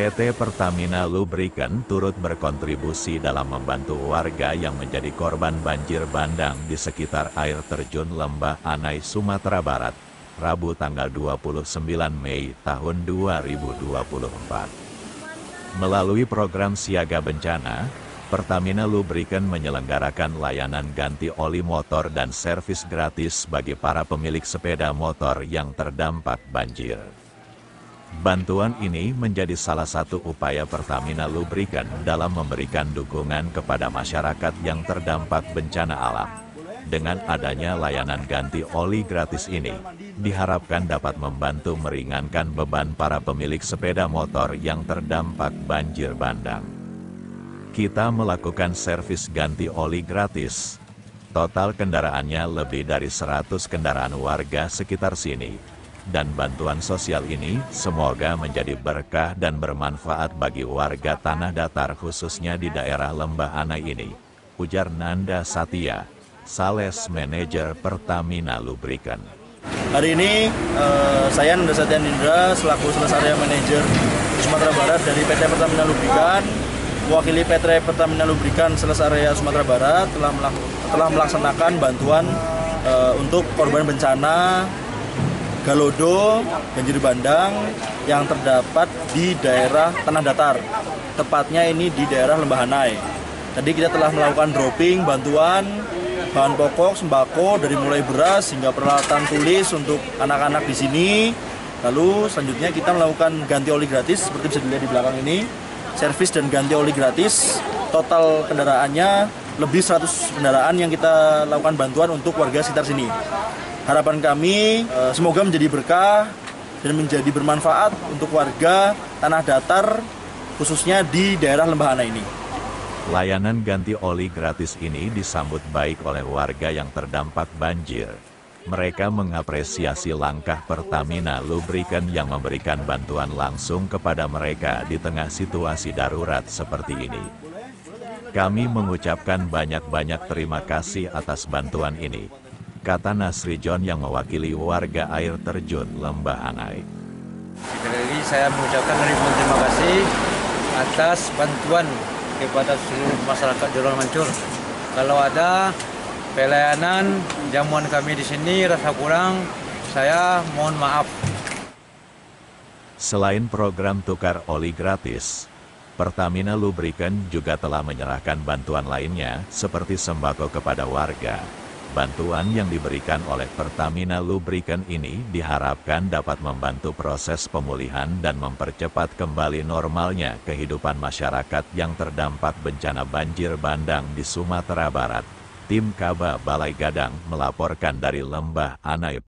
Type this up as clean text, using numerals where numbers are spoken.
PT Pertamina Lubrikan turut berkontribusi dalam membantu warga yang menjadi korban banjir bandang di sekitar air terjun Lembah Anai, Sumatera Barat, Rabu tanggal 29 Mei tahun 2024. Melalui program Siaga Bencana, Pertamina Lubrikan menyelenggarakan layanan ganti oli motor dan servis gratis bagi para pemilik sepeda motor yang terdampak banjir. Bantuan ini menjadi salah satu upaya Pertamina Lubrikan dalam memberikan dukungan kepada masyarakat yang terdampak bencana alam. Dengan adanya layanan ganti oli gratis ini, diharapkan dapat membantu meringankan beban para pemilik sepeda motor yang terdampak banjir bandang. Kita melakukan servis ganti oli gratis. Total kendaraannya lebih dari 100 kendaraan warga sekitar sini. Dan bantuan sosial ini semoga menjadi berkah dan bermanfaat bagi warga tanah datar khususnya di daerah Lembah Anai ini, ujar Nanda Satya, Sales Manager Pertamina Lubrikan. Hari ini saya Nanda Satya Nindra selaku Sales Area Manager Sumatera Barat dari PT Pertamina Lubrikan, mewakili PT Pertamina Lubrikan Sales Area Sumatera Barat telah melaksanakan bantuan untuk korban bencana Galodo, banjir bandang yang terdapat di daerah tanah datar, tepatnya ini di daerah Lembah Anai. Tadi kita telah melakukan dropping bantuan bahan pokok, sembako dari mulai beras hingga peralatan tulis untuk anak-anak di sini. Lalu selanjutnya kita melakukan ganti oli gratis seperti bisa dilihat di belakang ini, servis dan ganti oli gratis. Total kendaraannya lebih 100 kendaraan yang kita lakukan bantuan untuk warga sekitar sini. Harapan kami semoga menjadi berkah dan menjadi bermanfaat untuk warga tanah datar khususnya di daerah Lembah Anai ini. Layanan ganti oli gratis ini disambut baik oleh warga yang terdampak banjir. Mereka mengapresiasi langkah Pertamina Lubrikan yang memberikan bantuan langsung kepada mereka di tengah situasi darurat seperti ini. Kami mengucapkan banyak-banyak terima kasih atas bantuan ini, kata Nasri John yang mewakili warga air terjun Lembah Anai. Sekali lagi saya mengucapkan ribuan terima kasih atas bantuan kepada seluruh masyarakat di Rolong Mancur. Kalau ada pelayanan jamuan kami di sini rasa kurang, saya mohon maaf. Selain program tukar oli gratis, Pertamina Lubrikan juga telah menyerahkan bantuan lainnya seperti sembako kepada warga. Bantuan yang diberikan oleh Pertamina Lubrikan ini diharapkan dapat membantu proses pemulihan dan mempercepat kembali normalnya kehidupan masyarakat yang terdampak bencana banjir bandang di Sumatera Barat. Tim Kaba Balai Gadang melaporkan dari Lembah Anai.